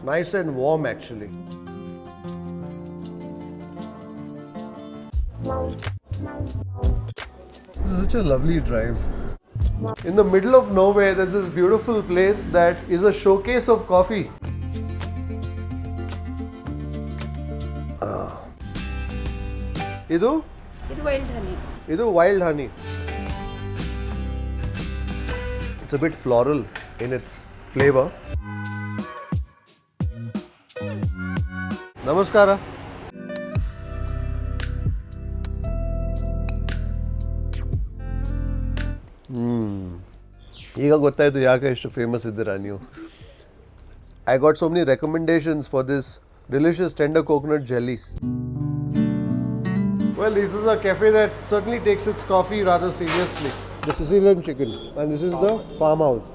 Nice and warm actually. This is such a lovely drive. In the middle of nowhere, there's this beautiful place that is a showcase of coffee. Idu wild honey. Idu wild honey. It's a bit floral in its flavor. Namaskara. ಈಗ ಗೊತ್ತಾಯ್ತು ಯಾಕೆ ಎಷ್ಟು famous ಇದ್ದೀರಾ ನೀವು. I got so many recommendations for this delicious tender coconut jelly. Well, this is a cafe that certainly takes its coffee rather seriously. The Sicilian chicken, and this is the farmhouse.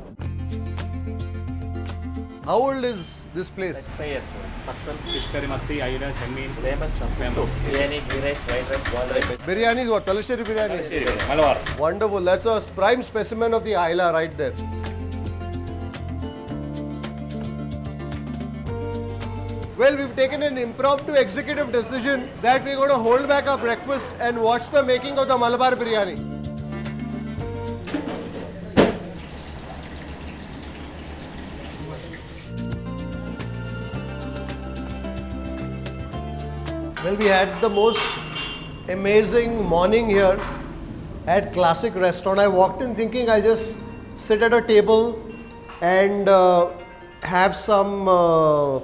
How old is this place? 5 years. First one, fish curry, matti, ayra, jameen. Famous now. Biryani, ghee rice, white rice, ball rice. Biryani is what? Talasheri biryani? Malabar. Wonderful. That's a prime specimen of the Ayla right there. Well, we've taken an impromptu executive decision that we're going to hold back our breakfast and watch the making of the Malabar biryani. Well, we had the most amazing morning here at Classic Restaurant. I walked in thinking I'll just sit at a table and have some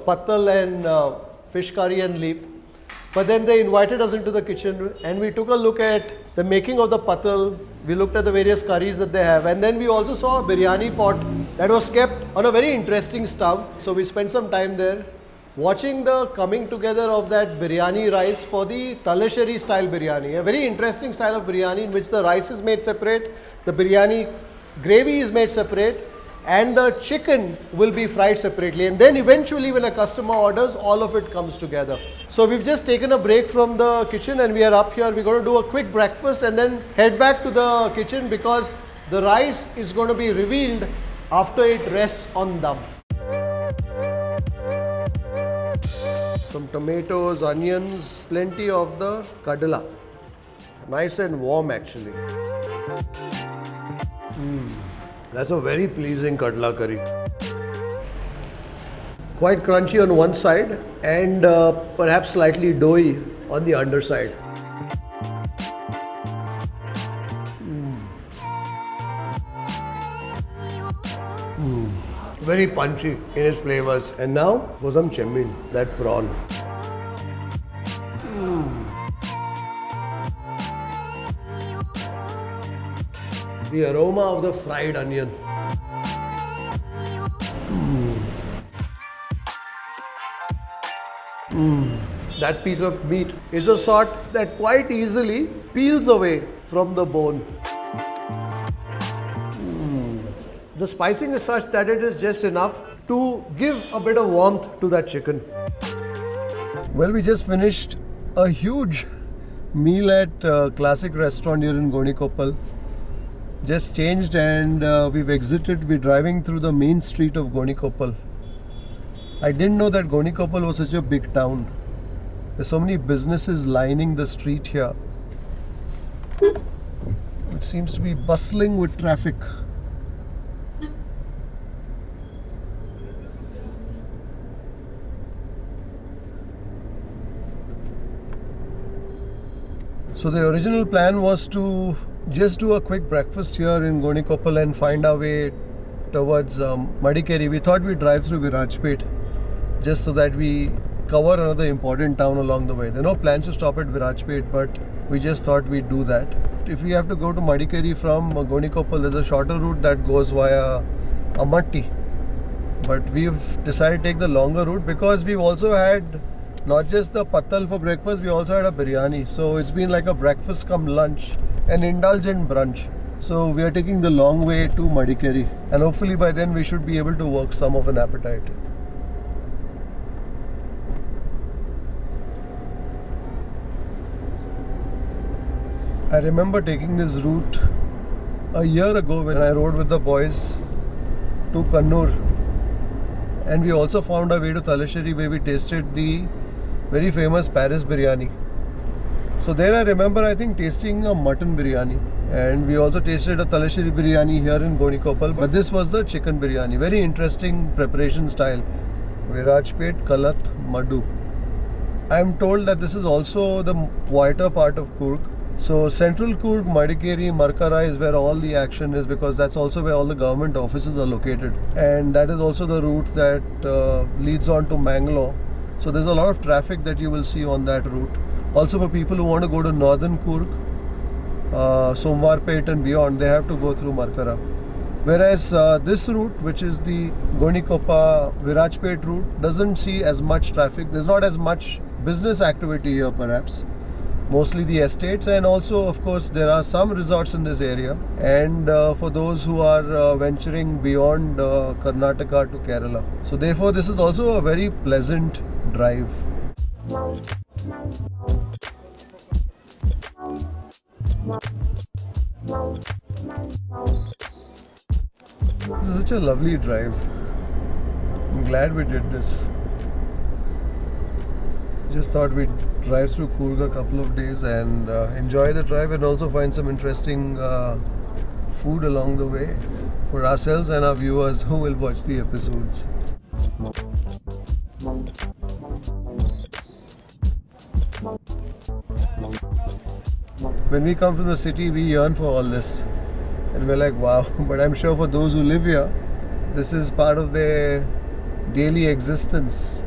patal and fish curry and leave. But then they invited us into the kitchen and we took a look at the making of the patal. We looked at the various curries that they have, and then we also saw a biryani pot that was kept on a very interesting stove. So we spent some time there watching the coming together of that biryani rice for the Talasheri style biryani. A very interesting style of biryani in which the rice is made separate, the biryani gravy is made separate, and the chicken will be fried separately. And then eventually when a customer orders, all of it comes together. So we've just taken a break from the kitchen and we are up here. We're going to do a quick breakfast and then head back to the kitchen because the rice is going to be revealed after it rests on dum. Some tomatoes, onions, plenty of the kadala. Nice and warm actually. That's a very pleasing kadla curry. Quite crunchy on one side and perhaps slightly doughy on the underside. Very punchy in its flavors. And now for some chemin, that prawn. The aroma of the fried onion. That piece of meat is a sort that quite easily peels away from the bone. The spicing is such that it is just enough to give a bit of warmth to that chicken. Well, we just finished a huge meal at Classic Restaurant here in Gonikoppal. Just changed and we've exited. We're driving through the main street of Gonikoppal. I didn't know that Gonikoppal was such a big town. There's so many businesses lining the street here. It seems to be bustling with traffic. So the original plan was to just do a quick breakfast here in Gonikoppa and find our way towards Madikeri. We thought we'd drive through Virajpet just so that we cover another important town along the way. There are no plans to stop at Virajpet, but we just thought we'd do that. If we have to go to Madikeri from Gonikoppa, there's a shorter route that goes via Amanna. But we've decided to take the longer route because we've also had not just the patal for breakfast, we also had a biryani. So it's been like a breakfast come lunch, an indulgent brunch. So we are taking the long way to Madikeri and hopefully by then we should be able to work some of an appetite. I remember taking this route a year ago when I rode with the boys to Karnataka And we also found our way to Talasheri, where we tasted the very famous Paris biryani. So there I remember, I think, tasting a mutton biryani. And we also tasted a Talasheri biryani here in Gonikoppal. But this was the chicken biryani. Very interesting preparation style. Virajpet, Kalat, Madu. I am told that this is also the quieter part of Coorg. So central Coorg, Madikeri, Markara is where all the action is, because that's also where all the government offices are located. And that is also the route that leads on to Bangalore. So there's a lot of traffic that you will see on that route. Also for people who want to go to northern Coorg, Somwarpet and beyond, they have to go through Markara. Whereas this route, which is the Gonikoppa, Virajpet route, doesn't see as much traffic. There's not as much business activity here perhaps. Mostly the estates, and also of course there are some resorts in this area. And for those who are venturing beyond Karnataka to Kerala. So therefore this is also a very pleasant drive. This is such a lovely drive. I'm glad we did this. Just thought we'd drive through Coorg a couple of days and enjoy the drive, and also find some interesting food along the way for ourselves and our viewers who will watch the episodes. When we come from the city, we yearn for all this. And we're like, wow. But I'm sure for those who live here, this is part of their daily existence.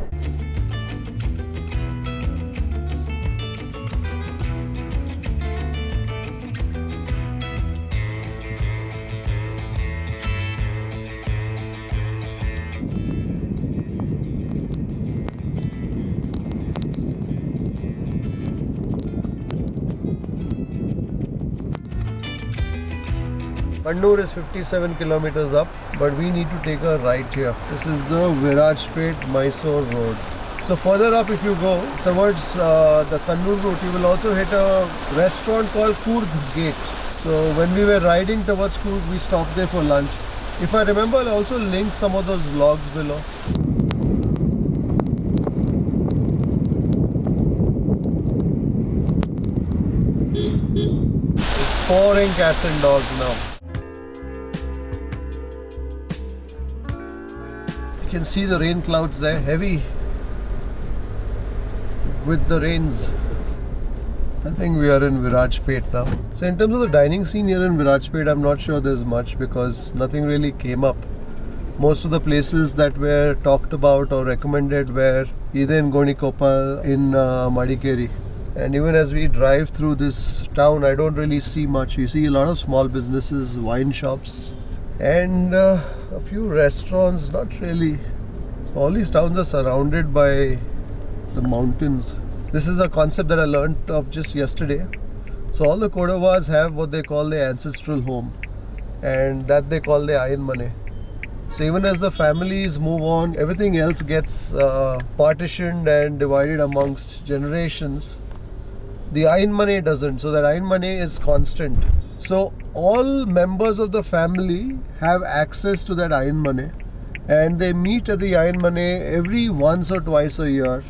Karnataka is 57 kilometers up, but we need to take a right here. This is the Virajpet Mysore road. So further up, if you go towards the Kadanur route, you will also hit a restaurant called Coorg Gate. So when we were riding towards Coorg, we stopped there for lunch. If I remember, I'll also link some of those vlogs below. It's pouring cats and dogs now. You can see the rain clouds there, heavy with the rains. I think we are in Virajpet now. So in terms of the dining scene here in Virajpet, I'm not sure there's much, because nothing really came up. Most of the places that were talked about or recommended were either in Gonikoppa, in Madikeri. And even as we drive through this town, I don't really see much. You see a lot of small businesses, wine shops, and a few restaurants, not really. So all these towns are surrounded by the mountains. This is a concept that I learned of just yesterday. So all the Kodavas have what they call their ancestral home, and that they call their Ayan Mane. So even as the families move on, everything else gets partitioned and divided amongst generations. The Ayan Mane doesn't, so that Ayan Mane is constant. So all members of the family have access to that Ayan Mane, and they meet at the Ayan Mane every once or twice a year,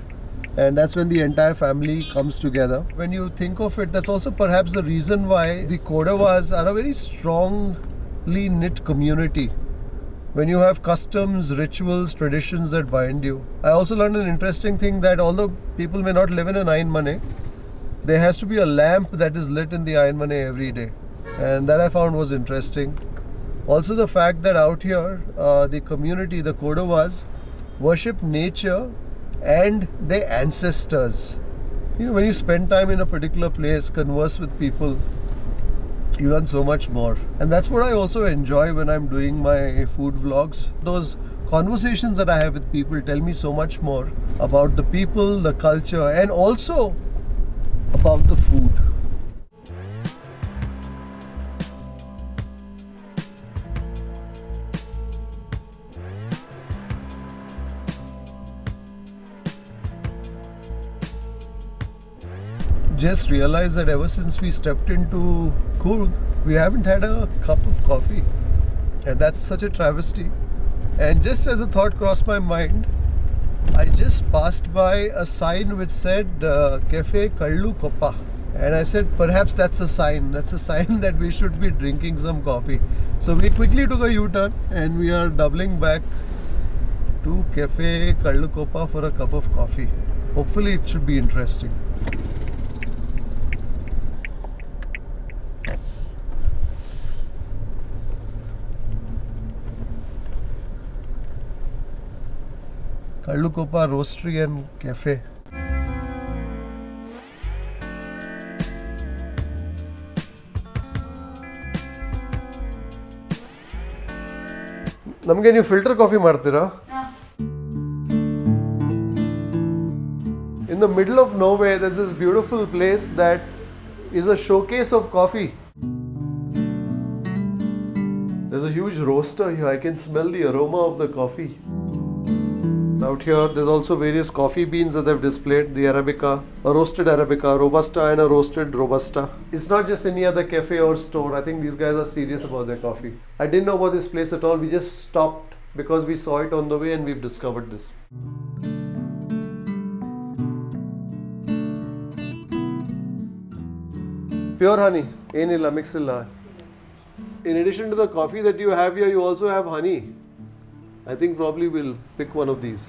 and that's when the entire family comes together. When you think of it, that's also perhaps the reason why the Kodavas are a very strongly knit community. When you have customs, rituals, traditions that bind you. I also learned an interesting thing, that although people may not live in an Ayan Mane, there has to be a lamp that is lit in the Ayan Mane every day. And that I found was interesting. Also the fact that out here, the community, the Kodavas, worship nature and their ancestors. You know, when you spend time in a particular place, converse with people, you learn so much more. And that's what I also enjoy when I'm doing my food vlogs. Those conversations that I have with people tell me so much more about the people, the culture, and also about the food. Just realized that ever since we stepped into Coorg, we haven't had a cup of coffee, and that's such a travesty. And just as a thought crossed my mind, I just passed by a sign which said Cafe Kallucoppa. And I said, perhaps that's a sign. That's a sign that we should be drinking some coffee. So we quickly took a U-turn and we are doubling back to Cafe Kallucoppa for a cup of coffee. Hopefully it should be interesting. Kallucoppa Roastery and Cafe. ನಮಗೆ ನೀವು filter coffee ಮಾಡ್ತೀರಾ? In the middle of nowhere, there's this beautiful place that is a showcase of coffee. There's a huge roaster here. I can smell the aroma of the coffee. Out here, there's also various coffee beans that they've displayed. The Arabica, a roasted Arabica, Robusta and a roasted Robusta. It's not just any other cafe or store. I think these guys are serious about their coffee. I didn't know about this place at all. We just stopped because we saw it on the way and we've discovered this. Pure honey, enilla, mixilla. In addition to the coffee that you have here, you also have honey. I think probably we'll pick one of these.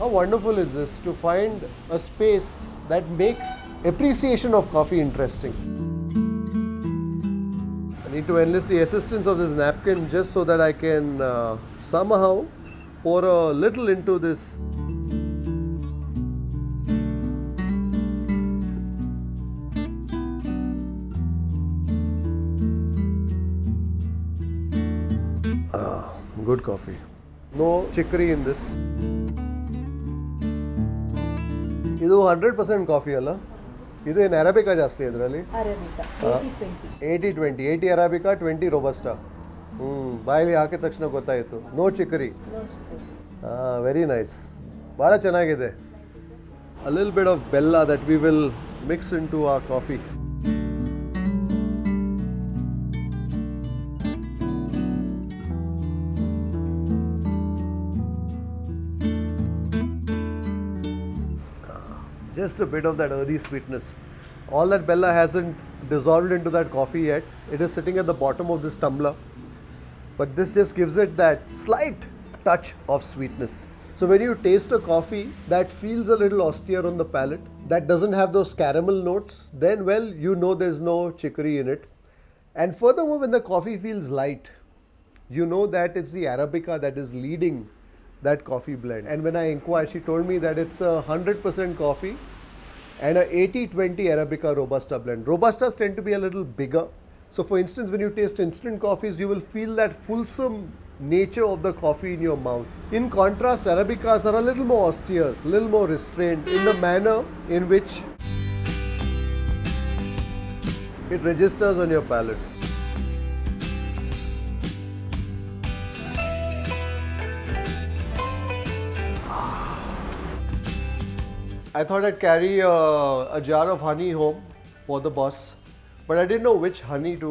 How wonderful is this to find a space that makes appreciation of coffee interesting. I need to enlist the assistance of this napkin just so that I can somehow pour a little into this. Good coffee. No chicory in this. ಇದು 100% coffee ಅಲ್ಲ? ಇದು ಏನು arabica ಜಾಸ್ತಿ ಇದರಲ್ಲಿ? Arabica 80-20 80 arabica 20 robusta. ಬಾಯಲ್ಲಿ ಹಾಕಿದ ತಕ್ಷಣ ಗೊತ್ತಾಯಿತು. No chicory. Very nice. ಭಾಳ ಚೆನ್ನಾಗಿದೆ. A little bit of bella that we will mix into our coffee. Just a bit of that earthy sweetness. All that bella hasn't dissolved into that coffee yet. It is sitting at the bottom of this tumbler. But this just gives it that slight touch of sweetness. So when you taste a coffee that feels a little austere on the palate, that doesn't have those caramel notes, then well, you know there's no chicory in it. And furthermore, when the coffee feels light, you know that it's the Arabica that is leading that coffee blend. And when I inquired, she told me that it's a 100% coffee and a 80-20 Arabica Robusta blend. Robustas tend to be a little bigger. So for instance, when you taste instant coffees, you will feel that fulsome nature of the coffee in your mouth. In contrast, Arabicas are a little more austere, a little more restrained in the manner in which it registers on your palate. I thought I'd carry a jar of honey home for the boss, but I didn't know which honey to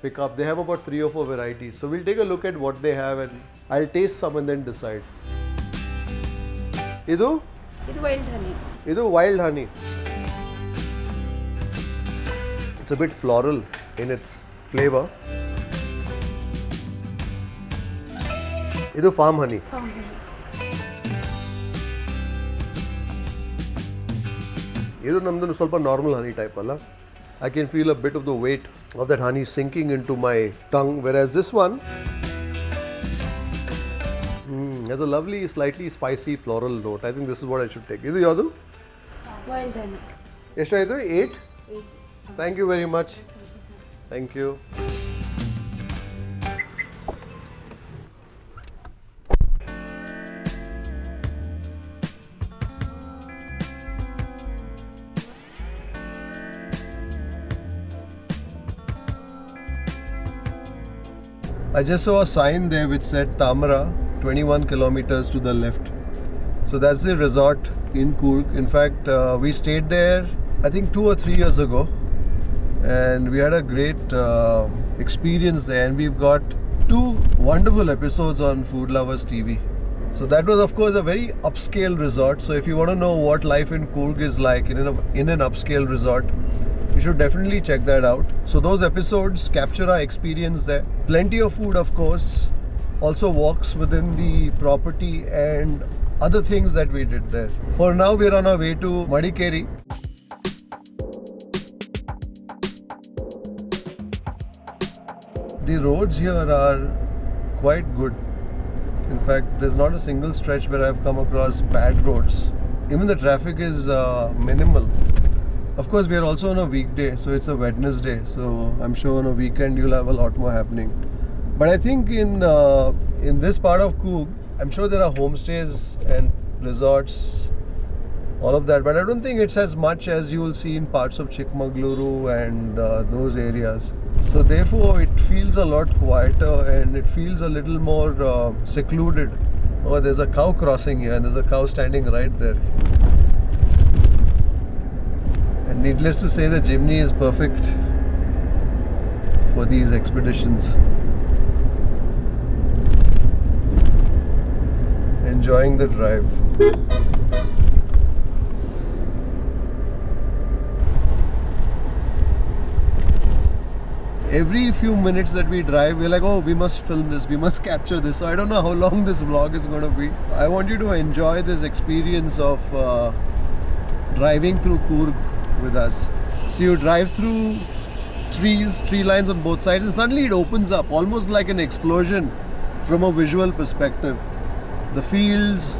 pick up. They have about 3 or 4 varieties. So we'll take a look at what they have and I'll taste some and then decide. Idu? ಇದು wild honey. Idu wild honey. It's a bit floral in its flavor. Idu farm honey. ಇದು ನಮ್ಮದು ಸ್ವಲ್ಪ normal ಹನಿ type ಅಲ್ಲ. I can feel a bit of the weight of that honey sinking into my tongue, whereas this one has a lovely, slightly spicy floral note. I think this is what I should take. ಇದು ಯಾವುದು? Wild ಹನಿ. ಎಷ್ಟಾಯಿತು? 8? Thank you very much. Thank you. I just saw a sign there which said Tamarra, 21 kilometers to the left. So that's the resort in Coorg. In fact, we stayed there I think 2 or 3 years ago, and we had a great experience there, and we've got 2 wonderful episodes on Food Lovers TV. So that was of course a very upscale resort. So if you want to know what life in Coorg is like in an upscale resort, you should definitely check that out. So those episodes capture our experience there. Plenty of food, of course, also walks within the property and other things that we did there. For now, we're on our way to Madikeri. The roads here are quite good. In fact, there's not a single stretch where I've come across bad roads. Even the traffic is minimal. Of course, we are also on a weekday, so it's a Wednesday. So I'm sure on a weekend you'll have a lot more happening. But I think in this part of Coorg, I'm sure there are homestays and resorts, all of that. But I don't think it's as much as you will see in parts of Chikmagaluru and those areas. So therefore, it feels a lot quieter and it feels a little more secluded. Oh, there's a cow crossing here, and there's a cow standing right there. And needless to say, the jimny is perfect for these expeditions. Enjoying the drive. Every few minutes that we drive, we're like, oh, we must film this, we must capture this. So I don't know how long this vlog is going to be. I want you to enjoy this experience of driving through Coorg with us. So you drive through tree lines on both sides, and suddenly it opens up, almost like an explosion from a visual perspective. The fields,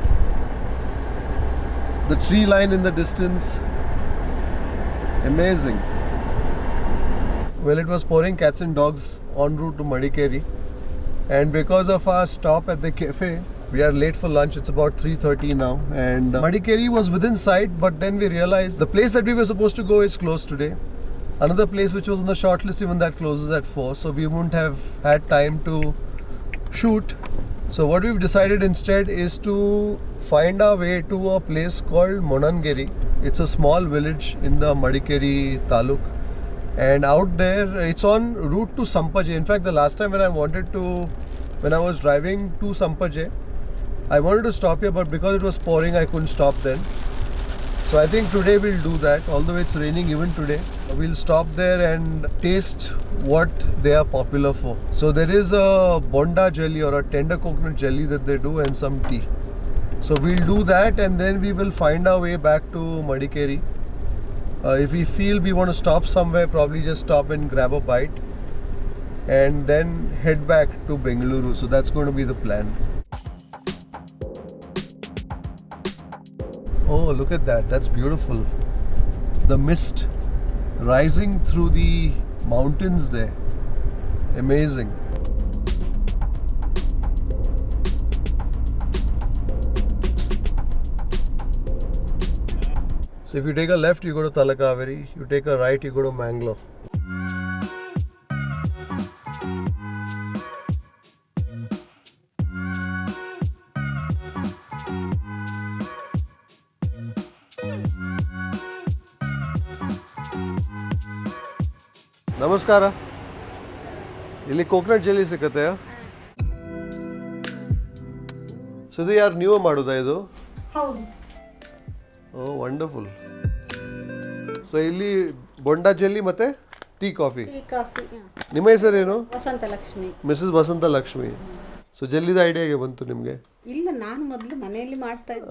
the tree line in the distance, amazing. Well, it was pouring cats and dogs en route to Madikeri, and because of our stop at the cafe, we are late for lunch. It's about 3:30 now, and Madikeri was within sight, but then we realized the place that we were supposed to go is closed today. Another place which was on the short list, even that closes at 4, so we wouldn't have had time to shoot. So what we've decided instead is to find our way to a place called Monangeri. It's a small village in the Madikeri taluk. And out there, it's on route to Sampaje. In fact, the last time when I was driving to Sampaje, I wanted to stop here, but because it was pouring, I couldn't stop then. So I think today we'll do that, although it's raining even today. We'll stop there and taste what they are popular for. So there is a bonda jelly or a tender coconut jelly that they do, and some tea. So we'll do that, and then we will find our way back to Madikeri. If we feel we want to stop somewhere, probably just stop and grab a bite and then head back to Bengaluru. So that's going to be the plan. Oh, look at that. That's beautiful. The mist rising through the mountains there. Amazing. So if you take a left, you go to Talakaveri. You take a right, you go to Mangalore. ನಮಸ್ಕಾರ. ಇಲ್ಲಿ coconut jelly ಸಿಗುತ್ತೆ. So ಇದು ಯಾರು ನೀವು ಮಾಡೋದಾ ಇದು? ಹೌದು. ಓ wonderful. So ಇಲ್ಲಿ ಬೊಂಡಾ ಜೆಲ್ಲಿ ಮತ್ತೆ ಟೀ ಕಾಫಿ. ನಿಮ್ಮ ಹೆಸರೇನು? ವಸಂತ ಲಕ್ಷ್ಮಿ. ಮಿಸಸ್ ವಸಂತ ಲಕ್ಷ್ಮಿ. ಸೊ ಜೆಲ್ಲಿದ ಐಡಿಯಾ ಹೇಗೆ ಬಂತು ನಿಮಗೆ? ಇಲ್ಲ, ನಾನು ಮೊದಲು ಮನೆಯಲ್ಲಿ ಮಾಡ್ತಾ ಇದ್ದೆ.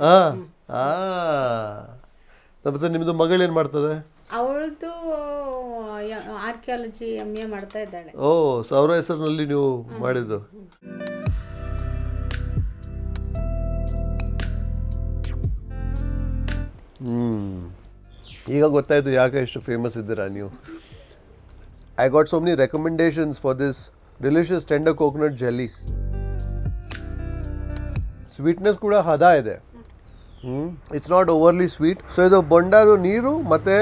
ಮತ್ತೆ ನಿಮ್ಮದು ಮಗಳೇನು ಮಾಡ್ತದೆ? ಅವಳದು ಆರ್ಕಿಯಾಲಜಿ MA ಮಾಡ್ತಾ ಇದ್ದಾಳೆ. ಓ, ಸೊ ಅವರ ಹೆಸರಿನಲ್ಲಿ ನೀವು ಮಾಡಿದ್ದು. ಈಗ ಗೊತ್ತಾಯ್ತು ಯಾಕೆ ಎಷ್ಟು ಫೇಮಸ್ ಇದ್ದೀರಾ ನೀವು. I got so many recommendations for this delicious tender coconut jelly. Sweetness ಕೂಡ ಹದ ಇದೆ. It's not overly sweet. So ಇದು ಬೊಂಡಾದು ನೀರು ಮತ್ತೆ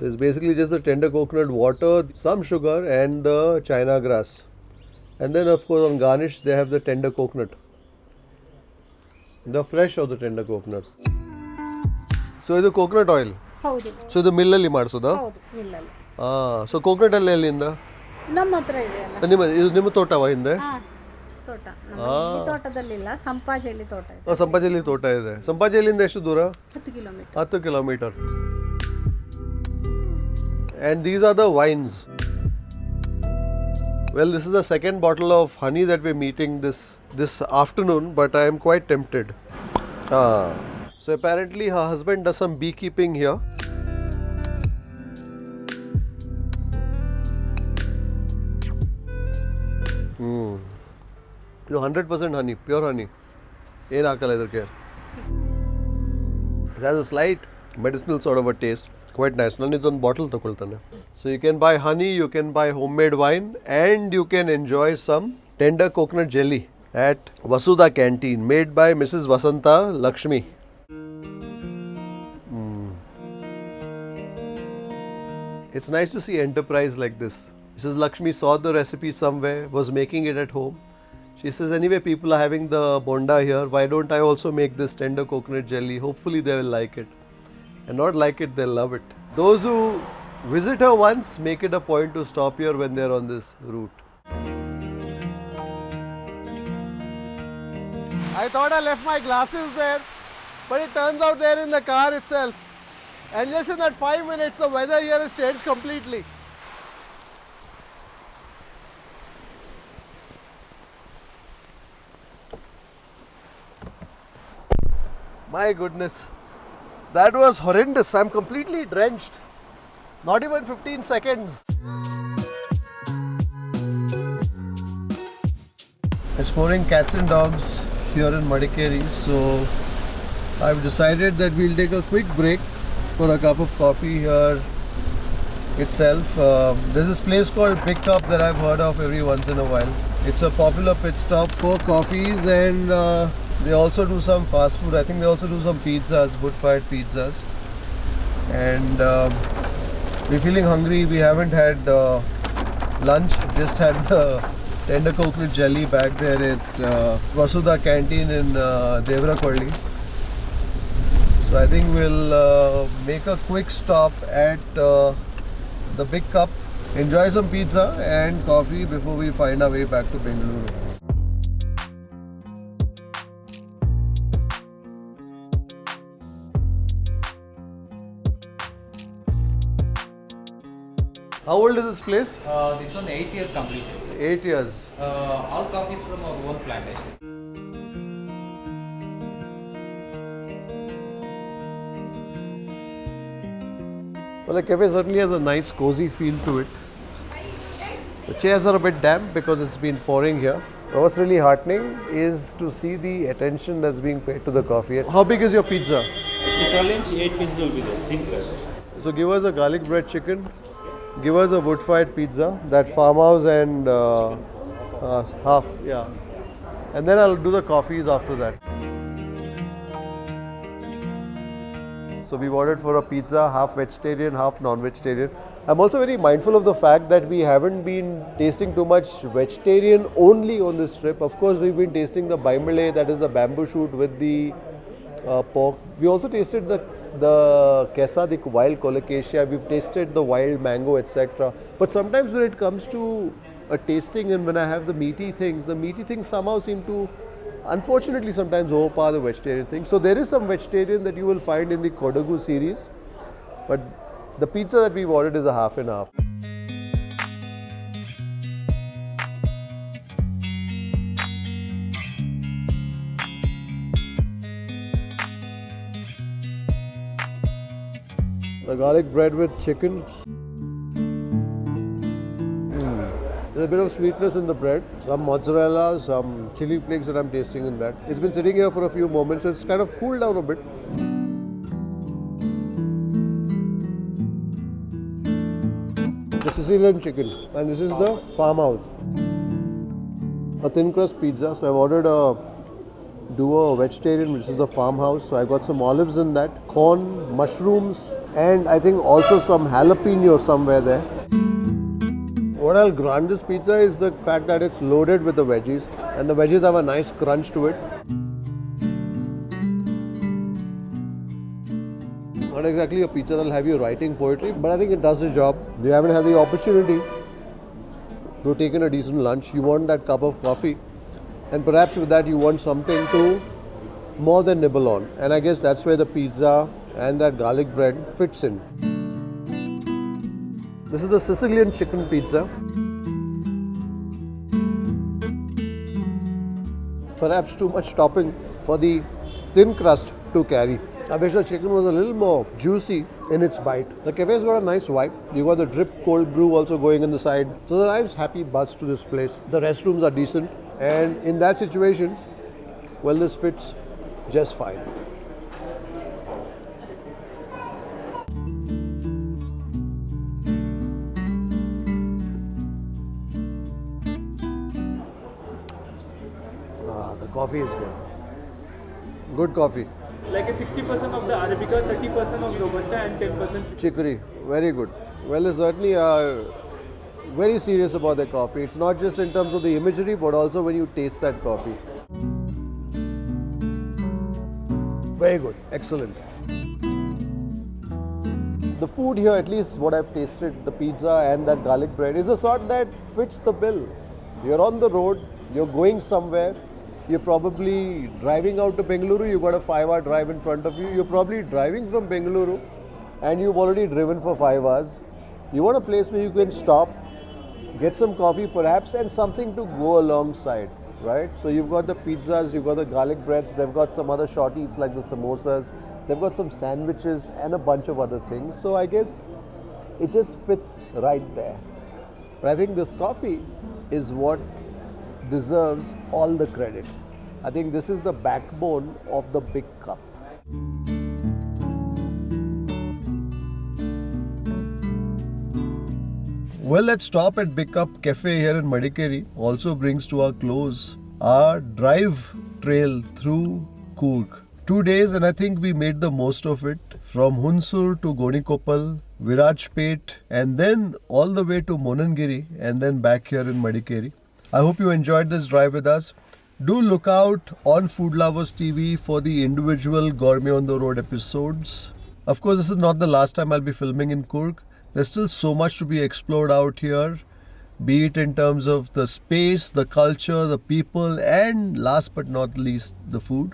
So it's basically just the tender coconut water, some sugar and the china grass. And then of course on garnish they have the tender coconut. The flesh of the tender coconut. So ಇದು coconut oil. ಹೌದು So ಇದು ಮಿಲ್ಲಲ್ಲಿ ಮಾಡಿಸೋದಾ? ಹೌದು ಮಿಲ್ಲಲ್ಲಿ. So coconut ಅಲ್ಲಿ ಎಲ್ಲಿಂದ? ನಮ್ಮ ಹತ್ರ ಇದೆಯಲ್ಲ. ನಿಮ್ಮ ತೋಟವಾ ಹಿಂದೆ? ಹಾಂ ತೋಟ. ನಮ್ಮ ಈ ತೋಟದಲ್ಲಿಲ್ಲ, ಸಂಪಾಜೆಯಲ್ಲಿ ತೋಟ ಇದೆ. ಸಂಪಾಜೆಯಲ್ಲಿ ತೋಟ ಇದೆ. ಸಂಪಾಜೆಯಲ್ಲಿಂದ ಎಷ್ಟು ದೂರ? 10 kilometre. 10 kilometre. And these are the wines. Well, this is the second bottle of honey that we're meeting this afternoon, but I am quite tempted. So apparently her husband does some beekeeping here. ಇದು 100% honey, pure honey. ಏನು ಹಾಕಲ್ಲ ಇದಕ್ಕೆ. It has a slight medicinal sort of a taste. Quite nice. ನಾನು ಇದೊಂದು bottle ತಗೊಳ್ತಾನೆ. So you can buy honey, you can buy homemade wine, and you can enjoy some tender coconut jelly at Vasudha canteen made by Mrs. Vasanta Lakshmi. It's nice to see enterprise like this. Mrs. Lakshmi saw the recipe somewhere, was making it at home. She says, anyway, people are having the bonda here. Why don't I also make this tender coconut jelly? Hopefully they will like it. And not like it, they'll love it. Those who visit her once, make it a point to stop here when they're on this route. I thought I left my glasses there, but it turns out they're in the car itself. And just in that 5 minutes, the weather here has changed completely. My goodness, that was horrendous. I'm completely drenched. Not even 15 seconds. Exploring cats and dogs here in Madikeri. So I've decided that we'll take a quick break for a cup of coffee here itself. There's this place called Big Cup that I've heard of every once in a while. It's a popular pit stop for coffees, and they also do some fast food. I think they also do some pizzas, wood-fired pizzas. And we're feeling hungry. We haven't had lunch. Just had the tender coconut jelly back there at Vasudha canteen in Devarakolli. So I think we'll make a quick stop at the Big Cup, enjoy some pizza and coffee before we find our way back to Bengaluru. How old is this place? This one 8 years completed. 8 years. All coffees from our own plantation. Well, the cafe certainly has a nice cozy feel to it. The chairs are a bit damp because it's been pouring here. But what's really heartening is to see the attention that's being paid to the coffee. How big is your pizza? It's 12 inch, 8 pieces will be there, thin crust. So give us a garlic bread chicken, give us a wood-fired pizza, that farmhouse and half, yeah. And then I'll do the coffees after that. So we've ordered for a pizza, half vegetarian, half non-vegetarian. I'm also very mindful of the fact that we haven't been tasting too much vegetarian only on this trip. Of course, we've been tasting the baimale, that is the bamboo shoot with the pork. We also tasted the kesa, the wild colocasia. We've tasted the wild mango, etc. But sometimes when it comes to a tasting and when I have the meaty things somehow seem to, unfortunately, sometimes overpower the vegetarian thing. So there is some vegetarian that you will find in the kodagu series, but the pizza that we've ordered is a half and half. The garlic bread with chicken. There's a bit of sweetness in the bread, some mozzarella, some chili flakes that I'm tasting in that. It's been sitting here for a few moments, so it's kind of cooled down a bit. The Sicilian chicken, and this is the farmhouse. A thin crust pizza, so I've ordered a duo vegetarian, which is the farmhouse. So I got some olives in that, corn, mushrooms, and I think also some jalapeno somewhere there. What I'll grant this pizza is the fact that it's loaded with the veggies, and the veggies have a nice crunch to it. Not exactly a pizza that'll have you writing poetry, but I think it does the job. You haven't had the opportunity to take in a decent lunch. You want that cup of coffee, and perhaps with that you want something to more than nibble on. And I guess that's where the pizza and that garlic bread fits in. This is the Sicilian chicken pizza. Perhaps too much topping for the thin crust to carry. I wish the chicken was a little more juicy in its bite. The cafe's got a nice vibe. You got the drip cold brew also going in the side. So there's a nice happy buzz to this place. The restrooms are decent, and in that situation, well, this fits just fine. The coffee is good. Good coffee. Like a 60% of the Arabica, 30% of Robusta and 10% Chicory, very good. Well, they certainly are very serious about their coffee. It's not just in terms of the imagery, but also when you taste that coffee. Very good, excellent. The food here, at least what I've tasted, the pizza and that garlic bread, is a sort that fits the bill. You're on the road, you're going somewhere, you're probably driving out to Bengaluru, you've got a 5-hour drive in front of you. You're probably driving from Bengaluru and you've already driven for 5 hours. You want a place where you can stop, get some coffee perhaps, and something to go alongside, right? So you've got the pizzas, you've got the garlic breads, they've got some other short eats like the samosas, they've got some sandwiches and a bunch of other things. So I guess it just fits right there. But I think this coffee is what deserves all the credit. I think this is the backbone of the big cup. Well, let's stop at Big Cup Cafe here in Madikeri. Also brings to our close our drive trail through Coorg. 2 days, and I think we made the most of it. From Hunsur to Gonikoppal, Virajpet, and then all the way to Monangiri, and then back here in Madikeri. I hope you enjoyed this drive with us. Do look out on Food Lovers TV for the individual Gourmet on the Road episodes. Of course, this is not the last time I'll be filming in Coorg. There's still so much to be explored out here, be it in terms of the space, the culture, the people, and last but not least, the food.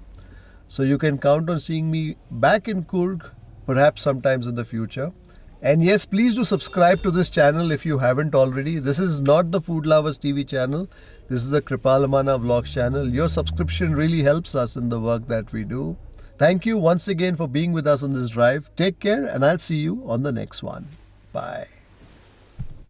So you can count on seeing me back in Coorg, perhaps sometimes in the future. And yes, please do subscribe to this channel if you haven't already. This is not the Food Lovers TV channel. This is the Kripal Amanna Vlogs channel. Your subscription really helps us in the work that we do. Thank you once again for being with us on this drive. Take care, and I'll see you on the next one. Bye.